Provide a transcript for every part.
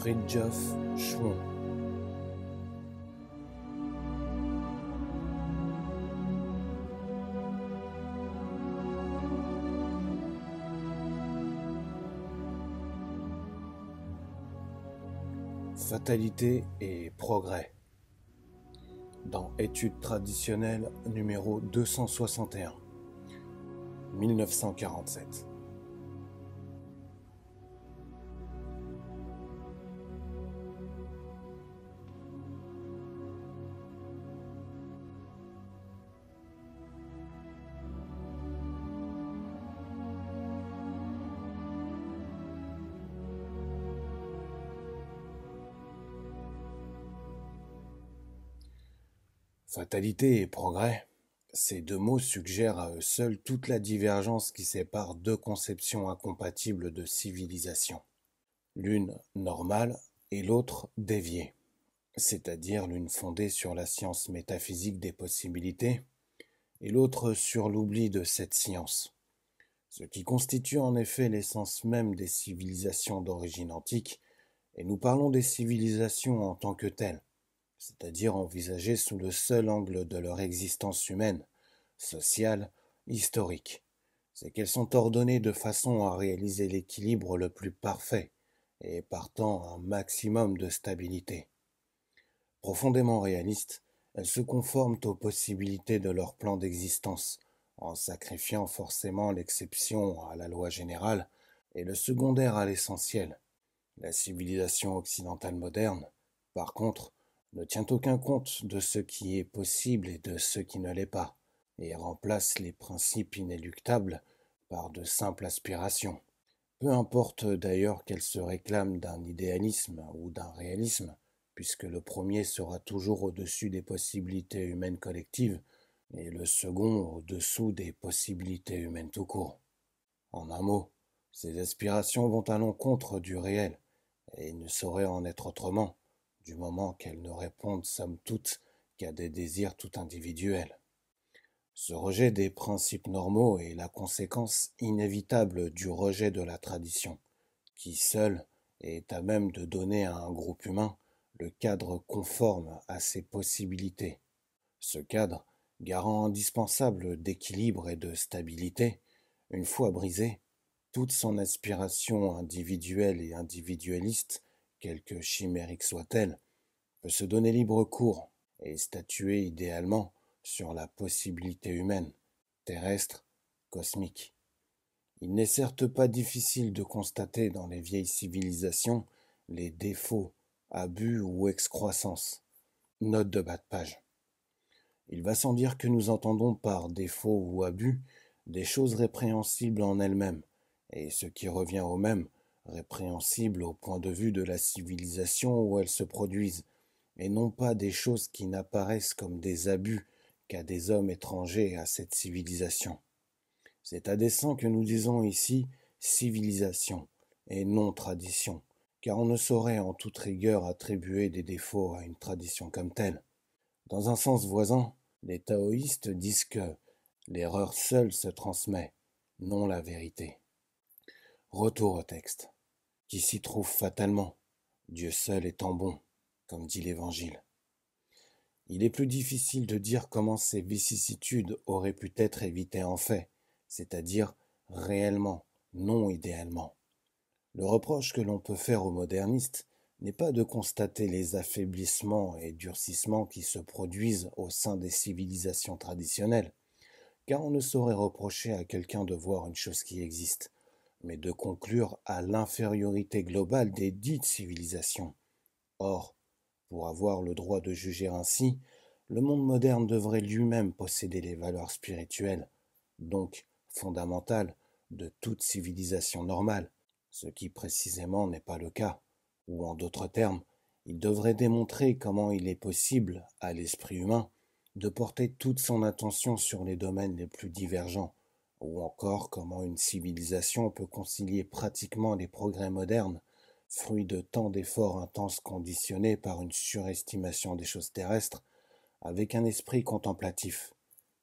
Fridtjof Schuon. Fatalité et progrès. Dans Études traditionnelles numéro 261, 1947. Fatalité et progrès, ces deux mots suggèrent à eux seuls toute la divergence qui sépare deux conceptions incompatibles de civilisation. L'une normale et l'autre déviée, c'est-à-dire l'une fondée sur la science métaphysique des possibilités et l'autre sur l'oubli de cette science. Ce qui constitue en effet l'essence même des civilisations d'origine antique, et nous parlons des civilisations en tant que telles, c'est-à-dire envisagées sous le seul angle de leur existence humaine, sociale, historique. C'est qu'elles sont ordonnées de façon à réaliser l'équilibre le plus parfait et partant un maximum de stabilité. Profondément réalistes, elles se conforment aux possibilités de leur plan d'existence, en sacrifiant forcément l'exception à la loi générale et le secondaire à l'essentiel. La civilisation occidentale moderne, par contre, ne tient aucun compte de ce qui est possible et de ce qui ne l'est pas, et remplace les principes inéluctables par de simples aspirations. Peu importe d'ailleurs qu'elle se réclame d'un idéalisme ou d'un réalisme, puisque le premier sera toujours au-dessus des possibilités humaines collectives et le second au-dessous des possibilités humaines tout court. En un mot, ces aspirations vont à l'encontre du réel, et il ne saurait en être autrement, du moment qu'elles ne répondent somme toute qu'à des désirs tout individuels. Ce rejet des principes normaux est la conséquence inévitable du rejet de la tradition, qui seule est à même de donner à un groupe humain le cadre conforme à ses possibilités. Ce cadre, garant indispensable d'équilibre et de stabilité, une fois brisé, toute son aspiration individuelle et individualiste, quelque chimérique soit-elle, peut se donner libre cours et statuer idéalement sur la possibilité humaine, terrestre, cosmique. Il n'est certes pas difficile de constater dans les vieilles civilisations les défauts, abus ou excroissances. Note de bas de page. Il va sans dire que nous entendons par défaut ou abus des choses répréhensibles en elles-mêmes, et ce qui revient au même, répréhensibles au point de vue de la civilisation où elles se produisent, et non pas des choses qui n'apparaissent comme des abus qu'à des hommes étrangers à cette civilisation. C'est à dessein que nous disons ici civilisation et non tradition, car on ne saurait en toute rigueur attribuer des défauts à une tradition comme telle. Dans un sens voisin, les taoïstes disent que l'erreur seule se transmet, non la vérité. Retour au texte, qui s'y trouve fatalement, Dieu seul étant bon, comme dit l'Évangile. Il est plus difficile de dire comment ces vicissitudes auraient pu être évitées en fait, c'est-à-dire réellement, non idéalement. Le reproche que l'on peut faire aux modernistes n'est pas de constater les affaiblissements et durcissements qui se produisent au sein des civilisations traditionnelles, car on ne saurait reprocher à quelqu'un de voir une chose qui existe, mais de conclure à l'infériorité globale des dites civilisations. Or, pour avoir le droit de juger ainsi, le monde moderne devrait lui-même posséder les valeurs spirituelles, donc fondamentales, de toute civilisation normale, ce qui précisément n'est pas le cas, ou en d'autres termes, il devrait démontrer comment il est possible, à l'esprit humain, de porter toute son attention sur les domaines les plus divergents, ou encore comment une civilisation peut concilier pratiquement les progrès modernes, fruit de tant d'efforts intenses conditionnés par une surestimation des choses terrestres, avec un esprit contemplatif,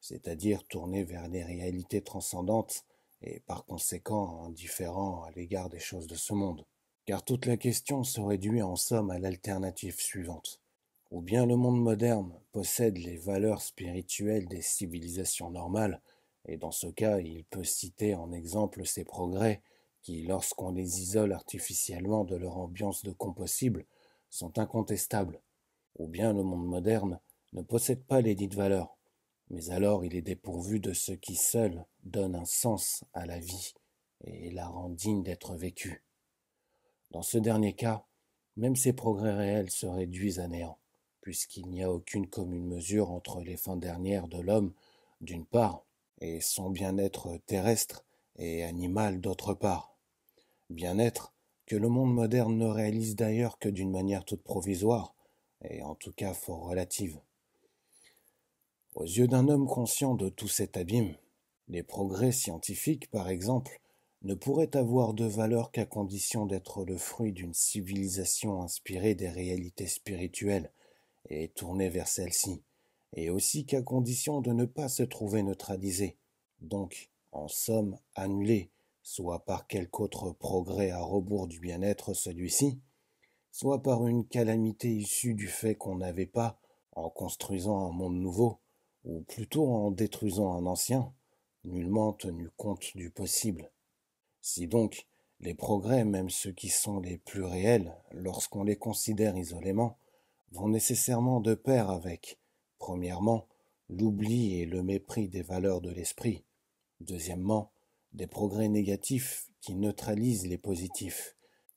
c'est-à-dire tourné vers les réalités transcendantes et par conséquent indifférent à l'égard des choses de ce monde. car toute la question se réduit en somme à l'alternative suivante. Ou bien le monde moderne possède les valeurs spirituelles des civilisations normales, et dans ce cas il peut citer en exemple ces progrès qui, lorsqu'on les isole artificiellement de leur ambiance de compossible, sont incontestables. Ou bien le monde moderne ne possède pas les dites valeurs, mais alors il est dépourvu de ce qui seul donne un sens à la vie et la rend digne d'être vécue. Dans ce dernier cas, même ces progrès réels se réduisent à néant, puisqu'il n'y a aucune commune mesure entre les fins dernières de l'homme, d'une part, et son bien-être terrestre et animal d'autre part. Bien-être que le monde moderne ne réalise d'ailleurs que d'une manière toute provisoire, et en tout cas fort relative. Aux yeux d'un homme conscient de tout cet abîme, les progrès scientifiques, par exemple, ne pourraient avoir de valeur qu'à condition d'être le fruit d'une civilisation inspirée des réalités spirituelles et tournée vers celles-ci, et aussi qu'à condition de ne pas se trouver neutralisée, donc, en somme, annulée, soit par quelque autre progrès à rebours du bien-être celui-ci, soit par une calamité issue du fait qu'on n'avait pas, en construisant un monde nouveau, ou plutôt en détruisant un ancien, nullement tenu compte du possible. Si donc les progrès, même ceux qui sont les plus réels, lorsqu'on les considère isolément, vont nécessairement de pair avec, premièrement, l'oubli et le mépris des valeurs de l'esprit, deuxièmement, des progrès négatifs qui neutralisent les positifs,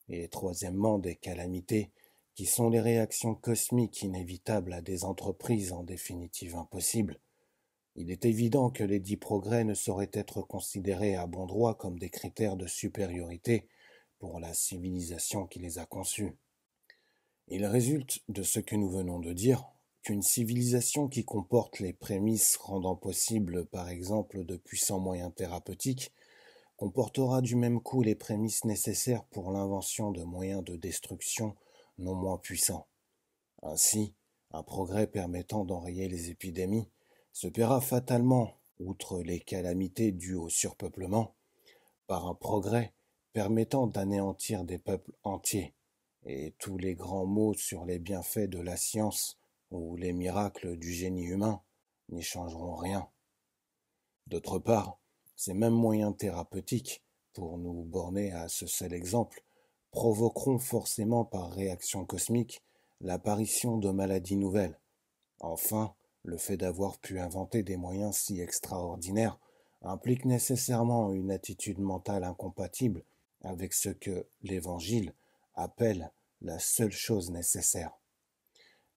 et troisièmement, des calamités qui sont les réactions cosmiques inévitables à des entreprises en définitive impossibles. Il est évident que les dits progrès ne sauraient être considérés à bon droit comme des critères de supériorité pour la civilisation qui les a conçus. Il résulte de ce que nous venons de dire qu'une civilisation qui comporte les prémices rendant possible, par exemple, de puissants moyens thérapeutiques, comportera du même coup les prémices nécessaires pour l'invention de moyens de destruction non moins puissants. Ainsi, un progrès permettant d'enrayer les épidémies se paiera fatalement, outre les calamités dues au surpeuplement, par un progrès permettant d'anéantir des peuples entiers, et tous les grands mots sur les bienfaits de la science ou les miracles du génie humain n'y changeront rien. D'autre part, ces mêmes moyens thérapeutiques, pour nous borner à ce seul exemple, provoqueront forcément par réaction cosmique l'apparition de maladies nouvelles. Enfin, le fait d'avoir pu inventer des moyens si extraordinaires implique nécessairement une attitude mentale incompatible avec ce que l'Évangile appelle la seule chose nécessaire.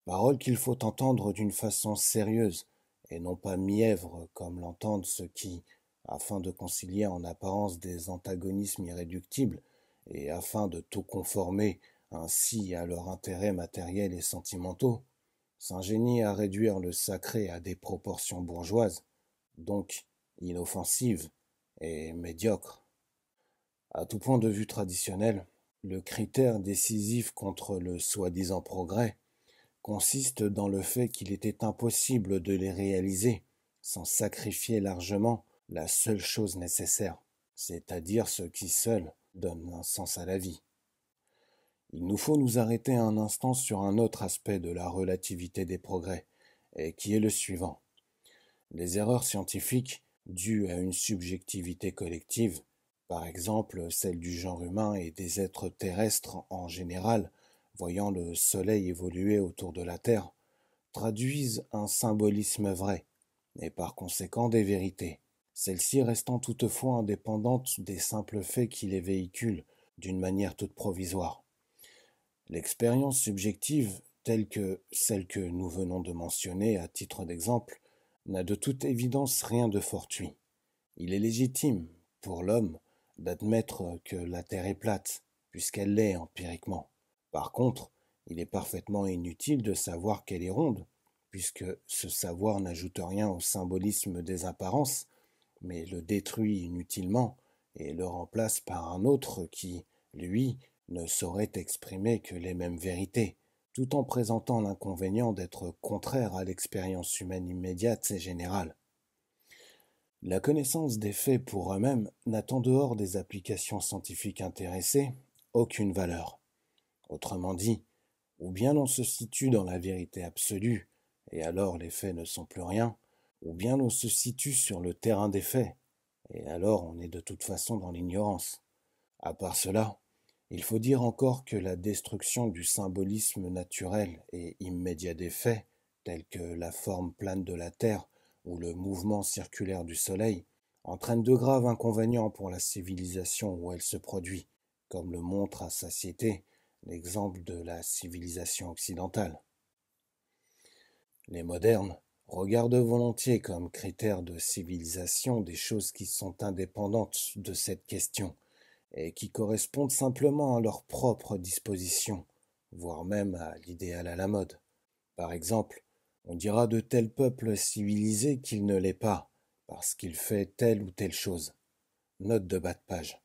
Parole qu'il faut entendre d'une façon sérieuse, et non pas mièvre comme l'entendent ceux qui, afin de concilier en apparence des antagonismes irréductibles, et afin de tout conformer ainsi à leurs intérêts matériels et sentimentaux, s'ingénient à réduire le sacré à des proportions bourgeoises, donc inoffensives et médiocres. À tout point de vue traditionnel, le critère décisif contre le soi-disant progrès consiste dans le fait qu'il était impossible de les réaliser sans sacrifier largement la seule chose nécessaire, c'est-à-dire ce qui seul donne un sens à la vie. Il nous faut nous arrêter un instant sur un autre aspect de la relativité des progrès, et qui est le suivant. Les erreurs scientifiques, dues à une subjectivité collective, par exemple celle du genre humain et des êtres terrestres en général, voyant le Soleil évoluer autour de la Terre, traduisent un symbolisme vrai, et par conséquent des vérités, celles-ci restant toutefois indépendantes des simples faits qui les véhiculent d'une manière toute provisoire. L'expérience subjective, telle que celle que nous venons de mentionner à titre d'exemple, n'a de toute évidence rien de fortuit. Il est légitime, pour l'homme, d'admettre que la Terre est plate, puisqu'elle l'est empiriquement. Par contre, il est parfaitement inutile de savoir qu'elle est ronde, puisque ce savoir n'ajoute rien au symbolisme des apparences, mais le détruit inutilement et le remplace par un autre qui, lui, ne saurait exprimer que les mêmes vérités, tout en présentant l'inconvénient d'être contraire à l'expérience humaine immédiate et générale. La connaissance des faits pour eux-mêmes n'a en dehors des applications scientifiques intéressées aucune valeur. Autrement dit, ou bien l'on se situe dans la vérité absolue, et alors les faits ne sont plus rien, ou bien l'on se situe sur le terrain des faits, et alors on est de toute façon dans l'ignorance. À part cela, il faut dire encore que la destruction du symbolisme naturel et immédiat des faits, tels que la forme plane de la Terre ou le mouvement circulaire du Soleil, entraîne de graves inconvénients pour la civilisation où elle se produit, comme le montre à satiété l'exemple de la civilisation occidentale. Les modernes regardent volontiers comme critère de civilisation des choses qui sont indépendantes de cette question et qui correspondent simplement à leur propre disposition, voire même à l'idéal à la mode. Par exemple, on dira de tel peuple civilisé qu'il ne l'est pas, parce qu'il fait telle ou telle chose. Note de bas de page.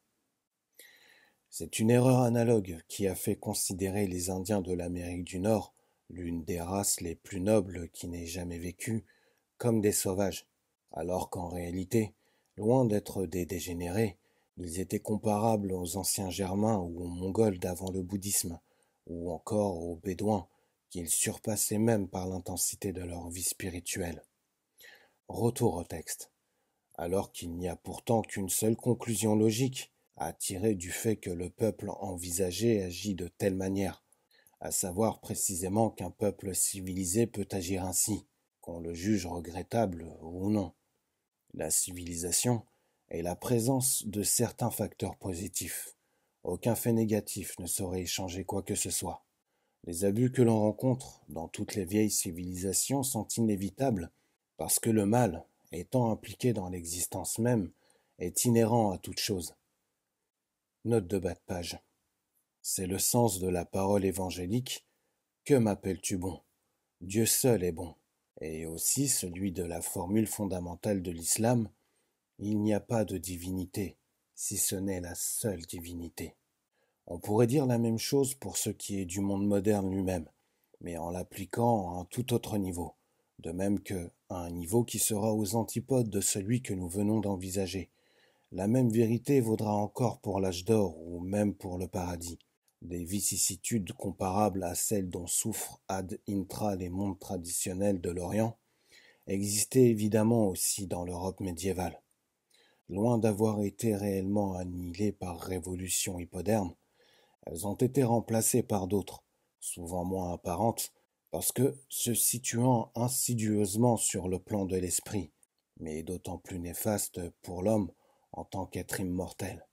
C'est une erreur analogue qui a fait considérer les Indiens de l'Amérique du Nord, l'une des races les plus nobles qui n'ait jamais vécu, comme des sauvages, alors qu'en réalité, loin d'être des dégénérés, ils étaient comparables aux anciens Germains ou aux Mongols d'avant le bouddhisme, ou encore aux Bédouins, qu'ils surpassaient même par l'intensité de leur vie spirituelle. Retour au texte. Alors qu'il n'y a pourtant qu'une seule conclusion logique à tirer du fait que le peuple envisagé agit de telle manière, à savoir précisément qu'un peuple civilisé peut agir ainsi, qu'on le juge regrettable ou non. La civilisation est la présence de certains facteurs positifs. Aucun fait négatif ne saurait changer quoi que ce soit. Les abus que l'on rencontre dans toutes les vieilles civilisations sont inévitables parce que le mal, étant impliqué dans l'existence même, est inhérent à toute chose. Note de bas de page. C'est le sens de la parole évangélique. Que m'appelles-tu bon? Dieu seul est bon. Et aussi celui de la formule fondamentale de l'islam. Il n'y a pas de divinité, si ce n'est la seule divinité. On pourrait dire la même chose pour ce qui est du monde moderne lui-même, mais en l'appliquant à un tout autre niveau, de même que à un niveau qui sera aux antipodes de celui que nous venons d'envisager. La même vérité vaudra encore pour l'âge d'or ou même pour le paradis. Des vicissitudes comparables à celles dont souffrent ad intra les mondes traditionnels de l'Orient existaient évidemment aussi dans l'Europe médiévale. Loin d'avoir été réellement annihilées par révolution hippoderne, elles ont été remplacées par d'autres, souvent moins apparentes, parce que se situant insidieusement sur le plan de l'esprit, mais d'autant plus néfastes pour l'homme en tant qu'être immortel.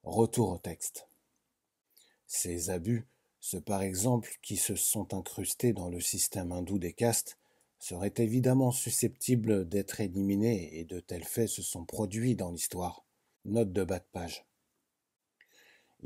Retour au texte. Ces abus, ceux par exemple qui se sont incrustés dans le système hindou des castes, seraient évidemment susceptibles d'être éliminés et de tels faits se sont produits dans l'histoire. Note de bas de page.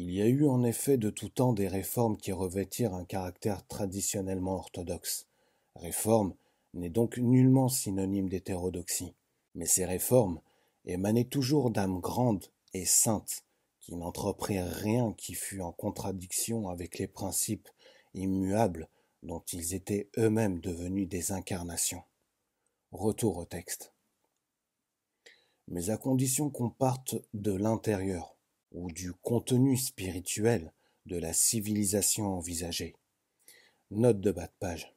Il y a eu en effet de tout temps des réformes qui revêtirent un caractère traditionnellement orthodoxe. Réforme n'est donc nullement synonyme d'hétérodoxie, mais ces réformes émanaient toujours d'âmes grandes et saintes qui n'entreprirent rien qui fût en contradiction avec les principes immuables dont ils étaient eux-mêmes devenus des incarnations. Retour au texte. Mais à condition qu'on parte de l'intérieur, ou du contenu spirituel de la civilisation envisagée. Note de bas de page.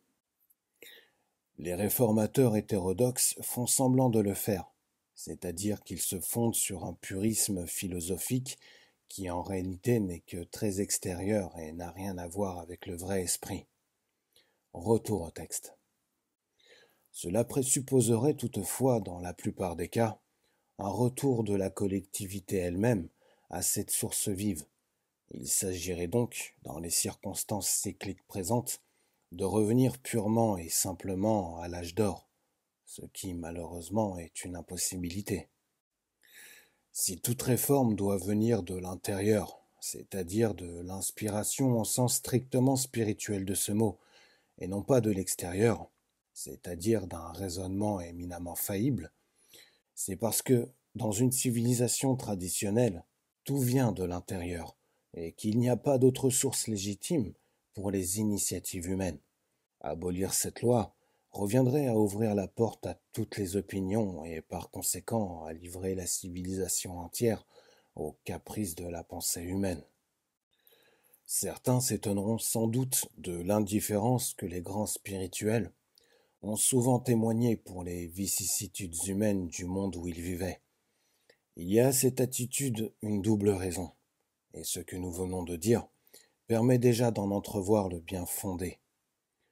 Les réformateurs hétérodoxes font semblant de le faire, c'est-à-dire qu'ils se fondent sur un purisme philosophique qui en réalité n'est que très extérieur et n'a rien à voir avec le vrai esprit. Retour au texte. Cela présupposerait toutefois, dans la plupart des cas, un retour de la collectivité elle-même à cette source vive. Il s'agirait donc, dans les circonstances cycliques présentes, de revenir purement et simplement à l'âge d'or, ce qui malheureusement est une impossibilité. Si toute réforme doit venir de l'intérieur, c'est-à-dire de l'inspiration au sens strictement spirituel de ce mot, et non pas de l'extérieur, c'est-à-dire d'un raisonnement éminemment faillible, c'est parce que, dans une civilisation traditionnelle, tout vient de l'intérieur, et qu'il n'y a pas d'autre source légitime pour les initiatives humaines. Abolir cette loi reviendrait à ouvrir la porte à toutes les opinions et par conséquent à livrer la civilisation entière aux caprices de la pensée humaine. Certains s'étonneront sans doute de l'indifférence que les grands spirituels ont souvent témoigné pour les vicissitudes humaines du monde où ils vivaient. Il y a à cette attitude une double raison, et ce que nous venons de dire permet déjà d'en entrevoir le bien fondé.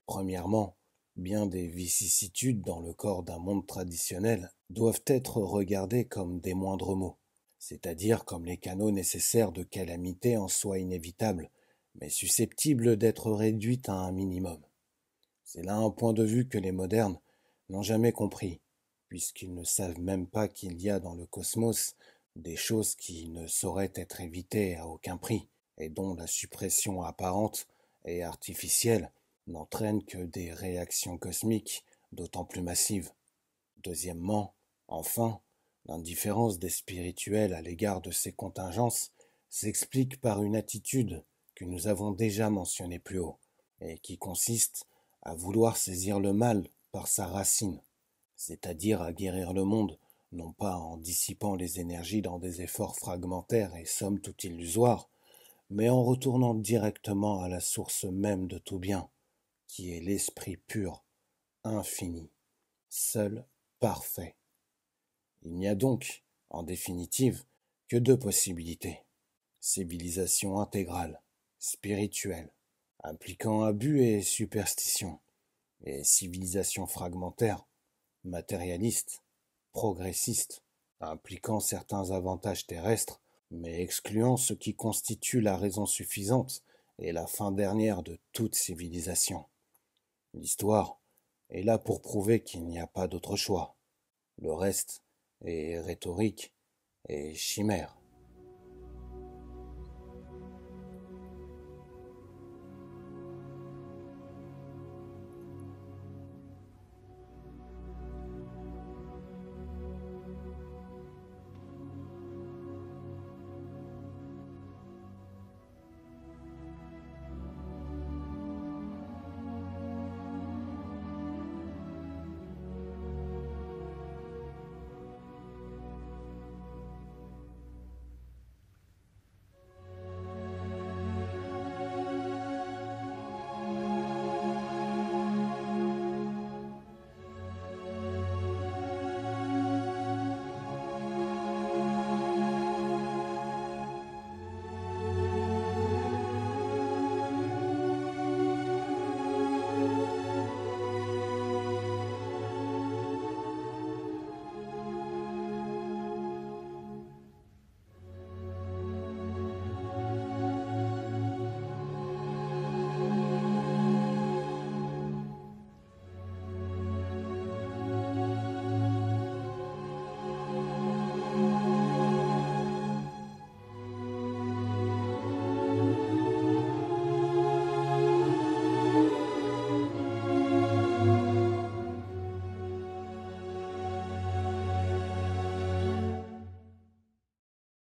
Premièrement, bien des vicissitudes dans le corps d'un monde traditionnel doivent être regardées comme des moindres maux, c'est-à-dire comme les canaux nécessaires de calamités en soi inévitables, mais susceptibles d'être réduites à un minimum. C'est là un point de vue que les modernes n'ont jamais compris, puisqu'ils ne savent même pas qu'il y a dans le cosmos des choses qui ne sauraient être évitées à aucun prix, et dont la suppression apparente et artificielle n'entraîne que des réactions cosmiques d'autant plus massives. Deuxièmement, enfin, l'indifférence des spirituels à l'égard de ces contingences s'explique par une attitude que nous avons déjà mentionnée plus haut, et qui consiste à vouloir saisir le mal par sa racine, c'est-à-dire à guérir le monde, non pas en dissipant les énergies dans des efforts fragmentaires et somme toute illusoires, mais en retournant directement à la source même de tout bien, qui est l'esprit pur, infini, seul, parfait. Il n'y a donc, en définitive, que deux possibilités. Civilisation intégrale, spirituelle, impliquant abus et superstition, et civilisation fragmentaire, matérialiste, progressiste, impliquant certains avantages terrestres, mais excluant ce qui constitue la raison suffisante et la fin dernière de toute civilisation. L'histoire est là pour prouver qu'il n'y a pas d'autre choix. Le reste est rhétorique et chimère.